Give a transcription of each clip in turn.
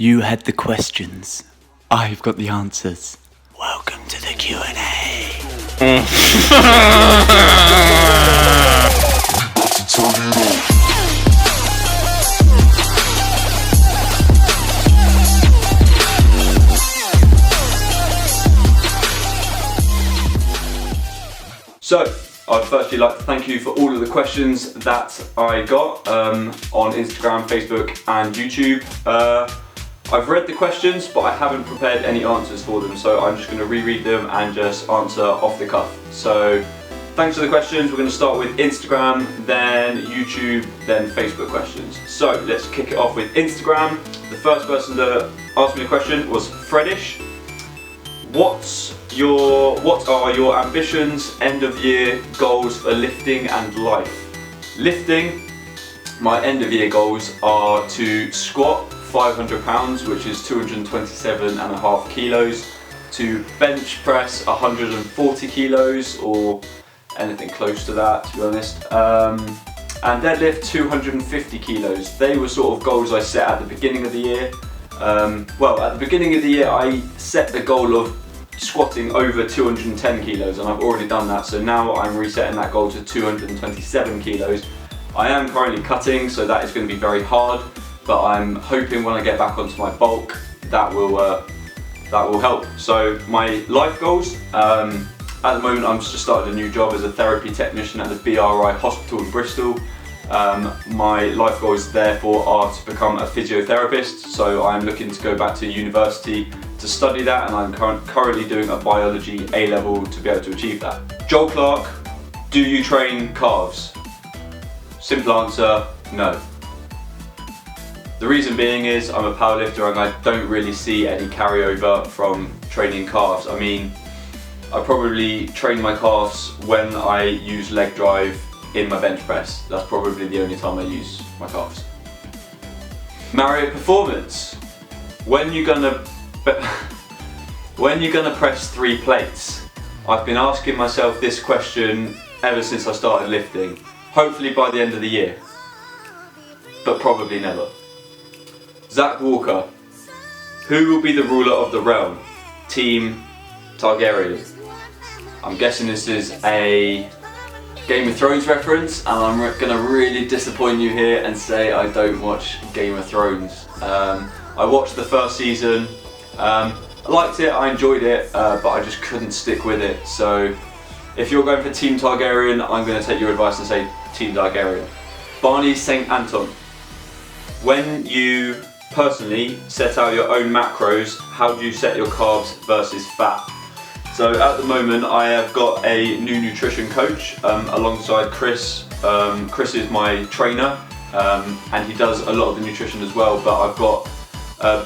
You had the questions. I've got the answers. Welcome to the Q&A. So, I'd firstly like to thank you for all of the questions that I got on Instagram, Facebook and YouTube. I've read the questions, but I haven't prepared any answers for them, so I'm just going to reread them and just answer off the cuff. So, thanks for the questions. We're going to start with Instagram, then YouTube, then Facebook questions. So, let's kick it off with Instagram. The first person to ask me a question was Fredish. What are your ambitions, end of year goals for lifting and life? Lifting, my end of year goals are to squat 500 pounds, which is 227.5 kilos, to bench press 140 kilos or anything close to that, to be honest, and deadlift 250 kilos. They were sort of goals I set at the beginning of the year. Well, at the beginning of the year I set the goal of squatting over 210 kilos and I've already done that, so now I'm resetting that goal to 227 kilos. I am currently cutting, so that is going to be very hard, but I'm hoping when I get back onto my bulk that will help. So my life goals, at the moment I'm just started a new job as a therapy technician at the BRI hospital in Bristol. My life goals therefore are to become a physiotherapist, so I'm looking to go back to university to study that, and I'm currently doing a biology A-level to be able to achieve that. Joel Clark, do you train calves? Simple answer, no. The reason being is I'm a powerlifter and I don't really see any carryover from training calves. I mean, I probably train my calves when I use leg drive in my bench press. That's probably the only time I use my calves. Marriott Performance, when you gonna press 3 plates? I've been asking myself this question ever since I started lifting. Hopefully by the end of the year, but probably never. Zach Walker, who will be the ruler of the realm? Team Targaryen. I'm guessing this is a Game of Thrones reference, and I'm gonna really disappoint you here and say I don't watch Game of Thrones. I watched the first season, I liked it, I enjoyed it, but I just couldn't stick with it. So if you're going for Team Targaryen, I'm going to take your advice and say Team Targaryen. Barney St. Anton, when you personally set out your own macros, how do you set your carbs versus fat? So at the moment I have got a new nutrition coach alongside Chris. Chris is my trainer and he does a lot of the nutrition as well, but I've got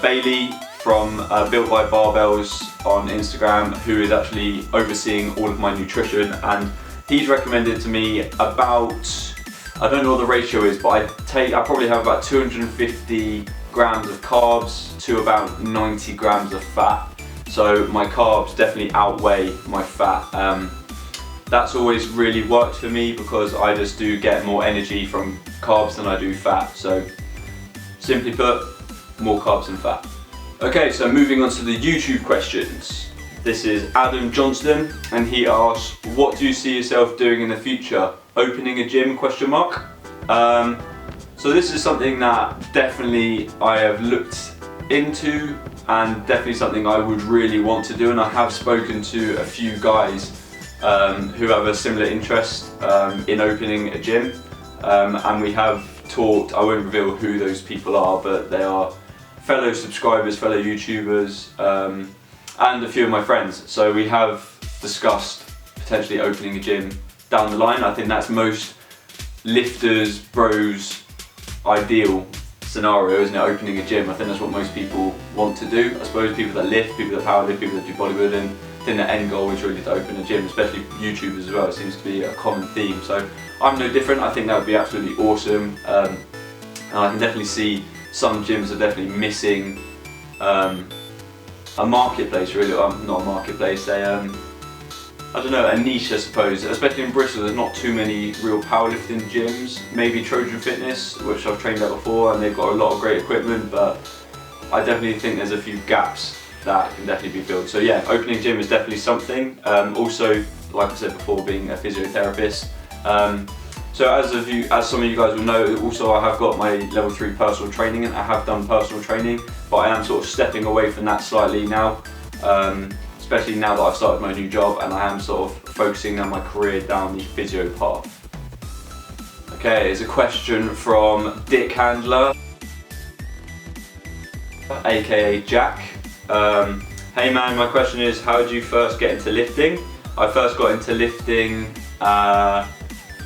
Bailey from Built by Barbells on Instagram, who is actually overseeing all of my nutrition, and he's recommended to me about, I don't know what the ratio is, but I probably have about 250 grams of carbs to about 90 grams of fat. So my carbs definitely outweigh my fat. That's always really worked for me because I just do get more energy from carbs than I do fat. So simply put, more carbs than fat. Okay, so moving on to the YouTube questions. This is Adam Johnston, and he asks, what do you see yourself doing in the future? Opening a gym, question mark? So this is something that definitely I have looked into and definitely something I would really want to do, and I have spoken to a few guys who have a similar interest in opening a gym, and we have talked, I won't reveal who those people are, but they are fellow subscribers, fellow YouTubers, and a few of my friends. So we have discussed potentially opening a gym down the line. I think that's most lifters, bros, ideal scenario, isn't it? Opening a gym. I think that's what most people want to do. I suppose people that lift, people that powerlift, people that do bodybuilding, I think the end goal is really to open a gym, especially YouTubers as well. It seems to be a common theme. So I'm no different. I think that would be absolutely awesome. And I can definitely see some gyms are definitely missing a marketplace, really. Not a marketplace, I don't know, a niche, I suppose. Especially in Bristol, there's not too many real powerlifting gyms. Maybe Trojan Fitness, which I've trained at before, and they've got a lot of great equipment, but I definitely think there's a few gaps that can definitely be filled. So yeah, opening gym is definitely something. Also, like I said before, being a physiotherapist. So as some of you guys will know, also I have got my level 3 personal training, and I have done personal training, but I am sort of stepping away from that slightly now, especially now that I've started my new job, and I am sort of focusing now my career down the physio path. Okay, here's a question from Dick Handler, aka Jack. Hey man, my question is, how did you first get into lifting? I first got into lifting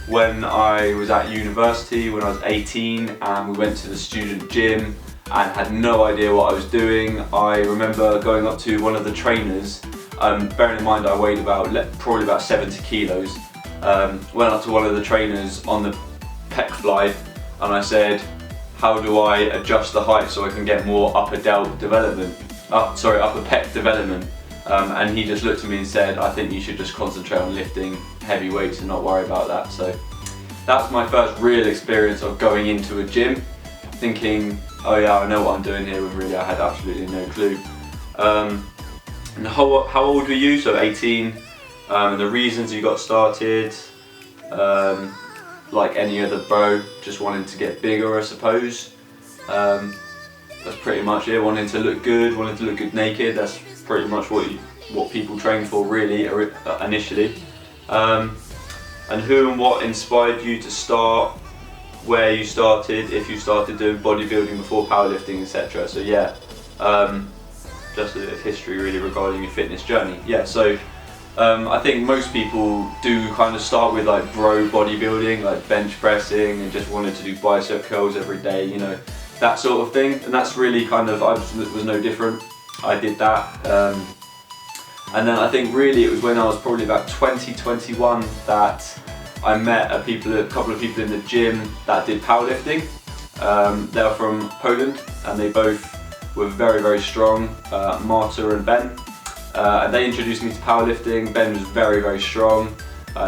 when I was at university, when I was 18, and we went to the student gym and had no idea what I was doing. I remember going up to one of the trainers, bearing in mind I weighed probably about 70 kilos, went up to one of the trainers on the pec fly and I said, how do I adjust the height so I can get more upper pec development? And he just looked at me and said, I think you should just concentrate on lifting heavy weights and not worry about that. So that's my first real experience of going into a gym, thinking, oh yeah, I know what I'm doing here, when really I had absolutely no clue. And how old were you? So 18. And the reasons you got started, like any other bro, just wanting to get bigger, I suppose. That's pretty much it. Wanting to look good naked. That's pretty much what people train for, really, initially. And who and what inspired you to start, where you started, if you started doing bodybuilding before powerlifting, etc. So yeah, just a bit of history really regarding your fitness journey. Yeah, so I think most people do kind of start with like bro bodybuilding, like bench pressing, and just wanted to do bicep curls every day, you know, that sort of thing. And that's really kind of, I was no different. I did that. And then I think really it was when I was probably about 20, 21 that I met a couple of people in the gym that did powerlifting. They were from Poland and they both were very, very strong, Marta and Ben. And they introduced me to powerlifting. Ben was very, very strong.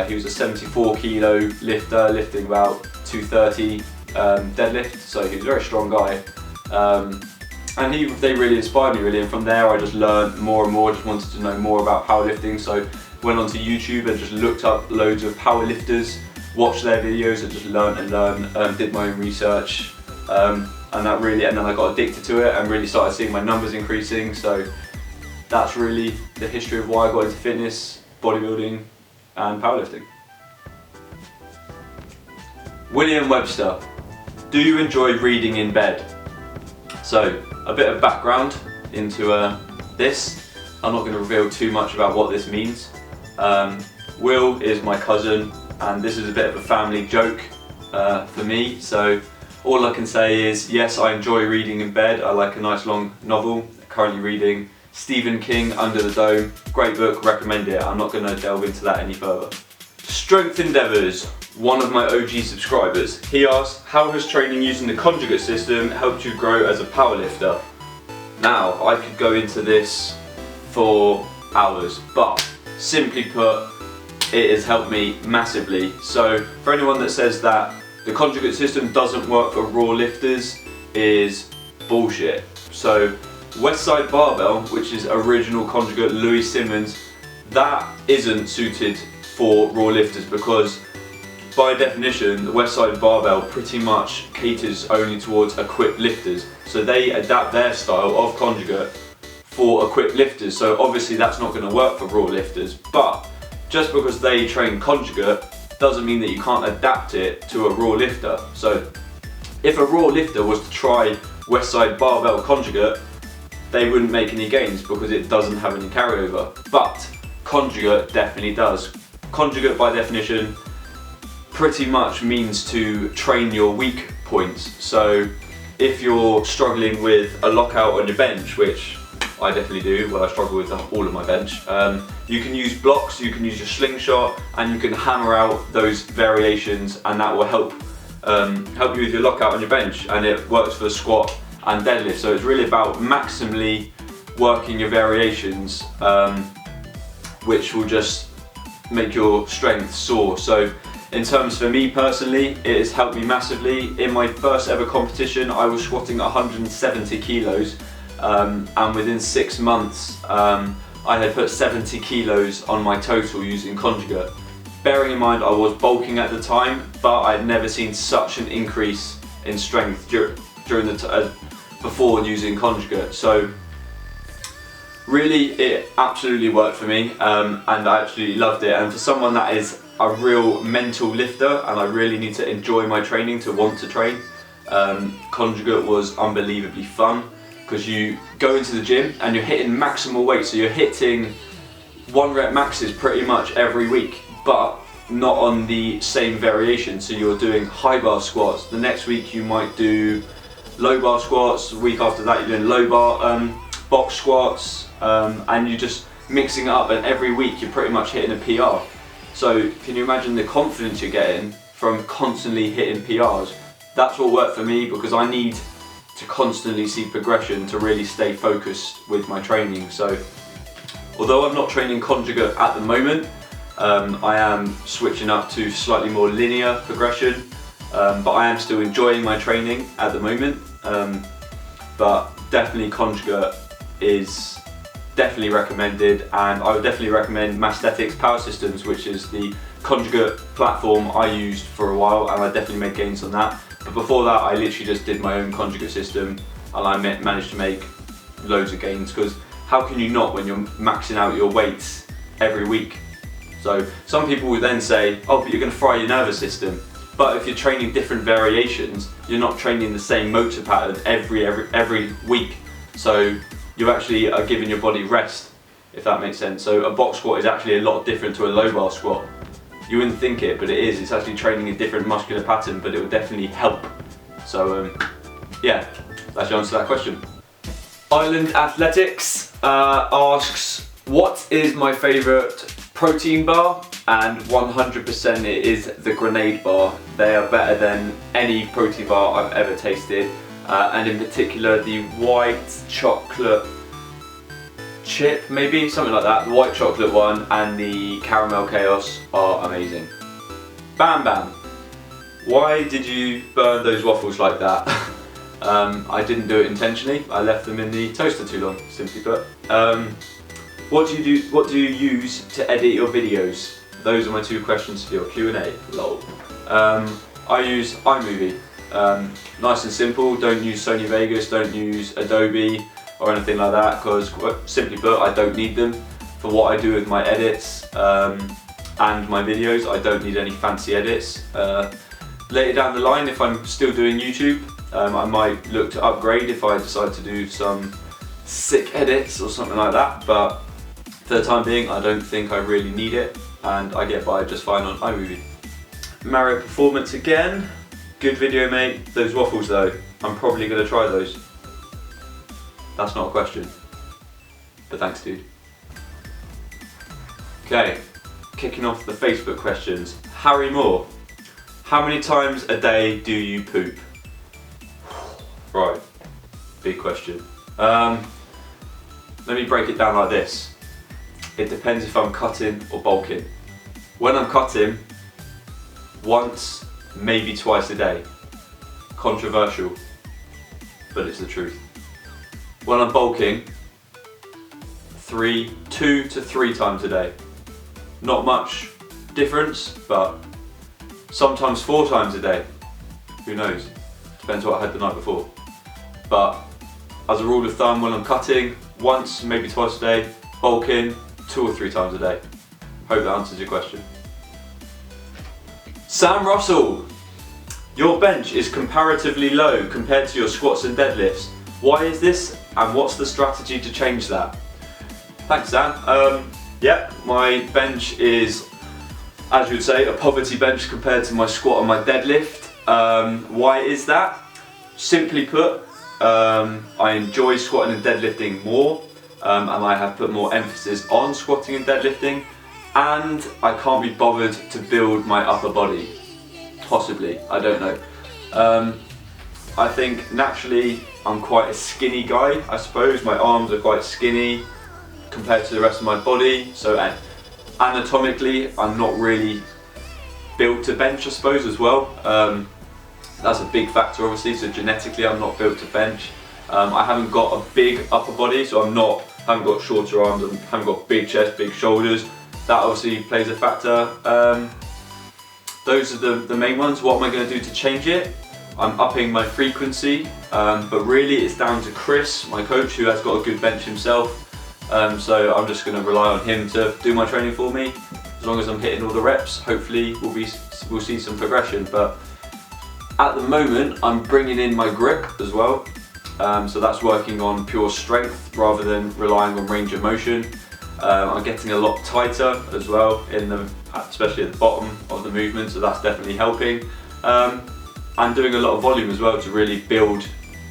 He was a 74 kilo lifter, lifting about 230 deadlift, so he was a very strong guy. And they really inspired me really, and from there I just learned more and more, just wanted to know more about powerlifting. So went onto YouTube and just looked up loads of powerlifters, watched their videos and just learned and learned, did my own research. And then I got addicted to it and really started seeing my numbers increasing. So that's really the history of why I got into fitness, bodybuilding and powerlifting. William Webster, do you enjoy reading in bed? So a bit of background into this. I'm not going to reveal too much about what this means. Will is my cousin, and this is a bit of a family joke for me. So all I can say is, yes, I enjoy reading in bed. I like a nice long novel. Currently reading Stephen King, Under the Dome. Great book, recommend it. I'm not going to delve into that any further. Strength Endeavours, one of my OG subscribers. He asked, how has training using the Conjugate system helped you grow as a powerlifter? Now, I could go into this for hours, but simply put, it has helped me massively. So for anyone that says that the Conjugate system doesn't work for raw lifters is bullshit. So Westside Barbell, which is original Conjugate Louis Simmons, that isn't suited for raw lifters because by definition the Westside Barbell pretty much caters only towards equipped lifters. So they adapt their style of Conjugate for equipped lifters. So obviously that's not going to work for raw lifters, but just because they train Conjugate doesn't mean that you can't adapt it to a raw lifter. So if a raw lifter was to try Westside Barbell Conjugate, they wouldn't make any gains because it doesn't have any carryover. But Conjugate definitely does. Conjugate by definition pretty much means to train your weak points. So if you're struggling with a lockout on your bench, which I definitely do, well I struggle with all of my bench, you can use blocks, you can use your slingshot, and you can hammer out those variations, and that will help you with your lockout on your bench, and it works for squat and deadlift. So it's really about maximally working your variations, which will just make your strength soar. So in terms for me personally, it has helped me massively. In my first ever competition, I was squatting 170 kilos, and within 6 months I had put 70 kilos on my total using Conjugal. Bearing in mind I was bulking at the time, but I'd never seen such an increase in strength during the before using Conjugal. So really it absolutely worked for me, and I absolutely loved it. And for someone that is a real mental lifter and I really need to enjoy my training to want to train, Conjugal was unbelievably fun, because you go into the gym and you're hitting maximal weight, so you're hitting 1 rep maxes pretty much every week, but not on the same variation. So you're doing high bar squats, the next week you might do low bar squats, the week after that you're doing low bar box squats, and you're just mixing it up, and every week you're pretty much hitting a PR. So can you imagine the confidence you're getting from constantly hitting PRs? That's what worked for me, because I need to constantly see progression to really stay focused with my training. So although I'm not training Conjugal at the moment, I am switching up to slightly more linear progression, but I am still enjoying my training at the moment. But definitely Conjugal is definitely recommended, and I would definitely recommend Masthetics Power Systems, which is the Conjugal platform I used for a while, and I definitely made gains on that. But before that I literally just did my own Conjugal system, and I managed to make loads of gains, because how can you not when you're maxing out your weights every week? So some people would then say, oh, but you're going to fry your nervous system. But if you're training different variations, you're not training the same motor pattern every week. So you actually are giving your body rest, if that makes sense. So a box squat is actually a lot different to a low bar squat. You wouldn't think it, but it is. It's actually training a different muscular pattern, but it will definitely help. So yeah, that's the answer to that question. Island Athletics asks, what is my favourite protein bar? And 100% it is the Grenade bar. They are better than any protein bar I've ever tasted, and in particular the white chocolate chip, maybe something like that. The white chocolate one and the caramel chaos are amazing. Bam Bam, why did you burn those waffles like that? I didn't do it intentionally. I left them in the toaster too long, simply put. What do you use to edit your videos? Those are my 2 questions for your Q&A. Lol. I use iMovie. Nice and simple. Don't use Sony Vegas. Don't use Adobe or anything like that, because simply put, I don't need them for what I do with my edits and my videos. I don't need any fancy edits. Later down the line, if I'm still doing YouTube, I might look to upgrade if I decide to do some sick edits or something like that, but for the time being I don't think I really need it, and I get by just fine on iMovie. Mario Performance again, good video mate. Those waffles though, I'm probably going to try those. That's not a question, but thanks dude. Okay, kicking off the Facebook questions. Harry Moore, how many times a day do you poop? Right, big question. Let me break it down like this. It depends if I'm cutting or bulking. When I'm cutting, once, maybe twice a day. Controversial, but it's the truth. When I'm bulking, 2 to 3 times a day. Not much difference, but sometimes 4 times a day. Who knows? Depends what I had the night before. But as a rule of thumb, when I'm cutting, once, maybe twice a day. Bulking, 2 or 3 times a day. Hope that answers your question. Sam Russell, your bench is comparatively low compared to your squats and deadlifts. Why is this, and what's the strategy to change that? Thanks, Sam. Yeah, my bench is, as you would say, a poverty bench compared to my squat and my deadlift. Why is that? Simply put, I enjoy squatting and deadlifting more, and I have put more emphasis on squatting and deadlifting, and I can't be bothered to build my upper body. Possibly, I don't know. I think naturally I'm quite a skinny guy, I suppose. My arms are quite skinny compared to the rest of my body, so anatomically I'm not really built to bench, I suppose, as well. That's a big factor obviously, so genetically I'm not built to bench. I haven't got a big upper body, so haven't got shorter arms, and haven't got big chest, big shoulders. That obviously plays a factor. Those are the main ones. What am I going to do to change it? I'm upping my frequency, but really it's down to Chris, my coach, who has got a good bench himself. So I'm just going to rely on him to do my training for me. As long as I'm hitting all the reps, hopefully we'll see some progression. But at the moment, I'm bringing in my grip as well. So that's working on pure strength rather than relying on range of motion. I'm getting a lot tighter as well, especially at the bottom of the movement, so that's definitely helping. I'm doing a lot of volume as well to really build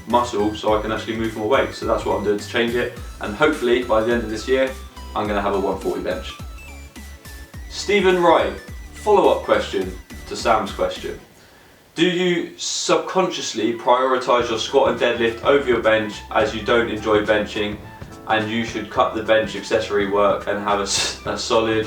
muscle so I can actually move more weight. So that's what I'm doing to change it. And hopefully by the end of this year, I'm going to have a 140 bench. Stephen Wright, follow-up question to Sam's question. Do you subconsciously prioritise your squat and deadlift over your bench as you don't enjoy benching, and you should cut the bench accessory work and have a solid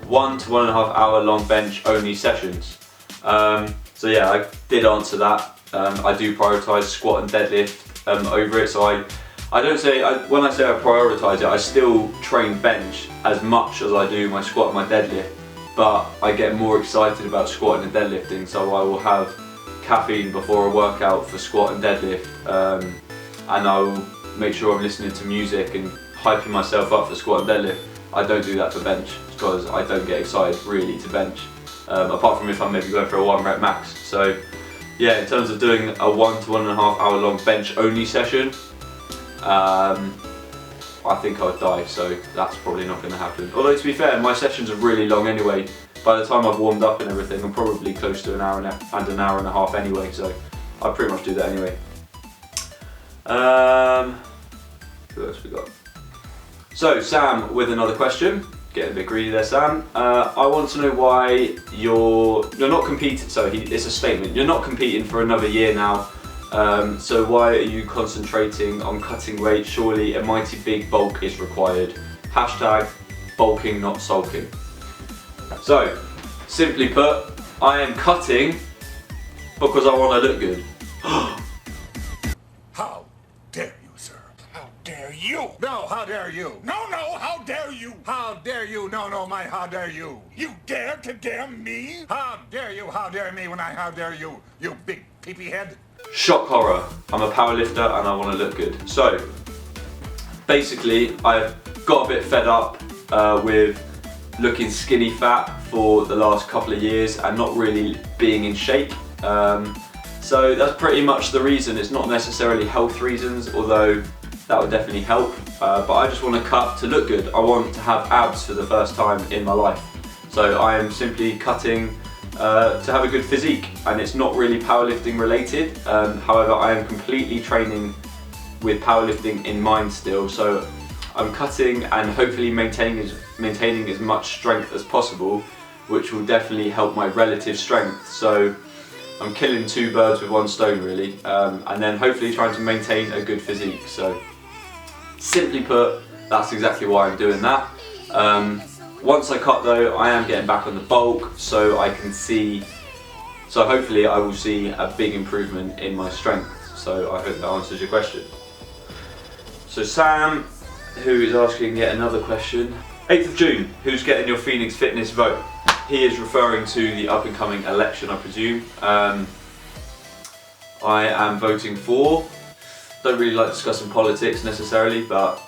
1 to 1.5 hour long bench only sessions? So yeah, I did answer that. I do prioritise squat and deadlift over it. So when I say I prioritise it, I still train bench as much as I do my squat and my deadlift, but I get more excited about squatting and deadlifting, so I will have caffeine before a workout for squat and deadlift, and I will make sure I'm listening to music and hyping myself up for squat and deadlift. I don't do that for bench because I don't get excited really to bench, apart from if I'm maybe going for a 1 rep max. So yeah, in terms of doing a 1 to 1.5 hour long bench only session, I think I'd die, so that's probably not going to happen. Although to be fair, my sessions are really long anyway. By the time I've warmed up and everything, I'm probably close to an hour and an hour and a half anyway, so I pretty much do that anyway. Who else we got? So Sam with another question. Getting a bit greedy there, Sam. I want to know why you're not competing. So it's a statement. You're not competing for another year now. So why are you concentrating on cutting weight? Surely a mighty big bulk is required. Hashtag bulking, not sulking. So, simply put, I am cutting because I want to look good. How dare you, sir? How dare you? No, how dare you? No, how dare you? How dare you? No, how dare you? You dare to dare me? How dare you? How dare me when how dare you? You big peepee head. Shock horror. I'm a powerlifter and I want to look good. So, basically, I've got a bit fed up with looking skinny fat for the last couple of years and not really being in shape. So that's pretty much the reason. It's not necessarily health reasons, although that would definitely help. But I just want to cut to look good. I want to have abs for the first time in my life. So I am simply cutting to have a good physique, and it's not really powerlifting related. However, I am completely training with powerlifting in mind still. So I'm cutting and hopefully maintaining as much strength as possible, which will definitely help my relative strength. So I'm killing 2 birds with 1 stone really, and then hopefully trying to maintain a good physique. So simply put, that's exactly why I'm doing that. Once I cut though, I am getting back on the bulk, so hopefully I will see a big improvement in my strength. So I hope that answers your question. So Sam, who is asking yet another question. 8th of June, who's getting your Phoenix Fitness vote? He is referring to the up and coming election, I presume. I am voting for, don't really like discussing politics necessarily, but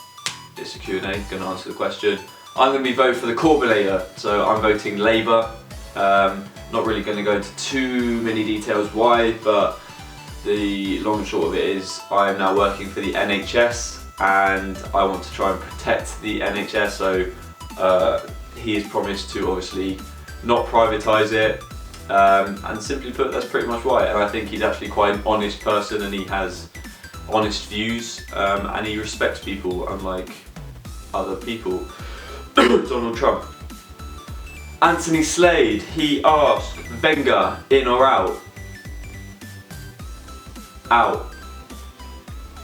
it's a Q&A, going to answer the question. I'm going to be voting for the Corbinator, so I'm voting Labour. Not really going to go into too many details why, but the long and short of it is I am now working for the NHS and I want to try and protect the NHS, so he has promised to obviously not privatise it, and simply put, that's pretty much why. And I think he's actually quite an honest person and he has honest views, and he respects people unlike other people. Donald Trump. Anthony Slade, he asked, Wenger in or out? Out.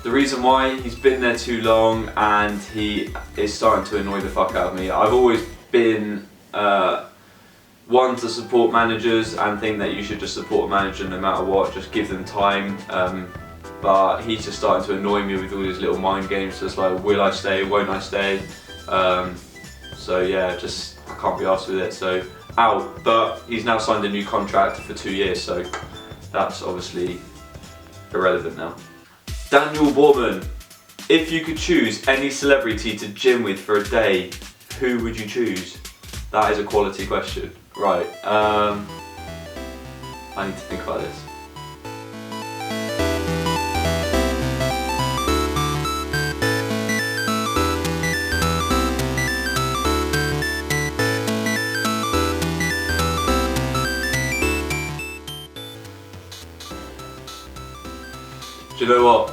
The reason why, he's been there too long and he is starting to annoy the fuck out of me. I've always been one to support managers and think that you should just support a manager no matter what, just give them time. but he's just starting to annoy me with all these little mind games, just like, will I stay, won't I stay? So yeah, just I can't be arsed with it, so out. But he's now signed a new contract for 2 years, so that's obviously irrelevant now. Daniel Borman, if you could choose any celebrity to gym with for a day, who would you choose? That is a quality question. Right, I need to think about this. Do you know what?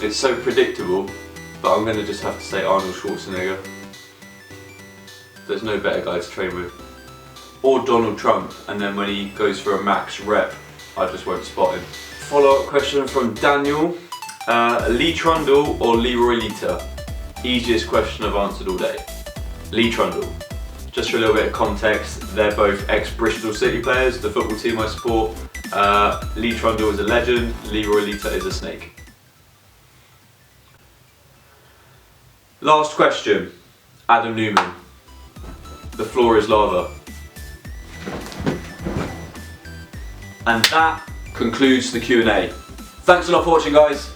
It's so predictable, but I'm going to just have to say Arnold Schwarzenegger. There's no better guy to train with. Or Donald Trump, and then when he goes for a max rep, I just won't spot him. Follow-up question from Daniel. Lee Trundle or Leroy Lita? Easiest question I've answered all day. Lee Trundle. Just for a little bit of context, they're both ex-Bristol City players, the football team I support. Lee Trundle is a legend, Leroy Lita is a snake. Last question, Adam Newman. The floor is lava. And that concludes the Q&A. Thanks a lot for watching, guys.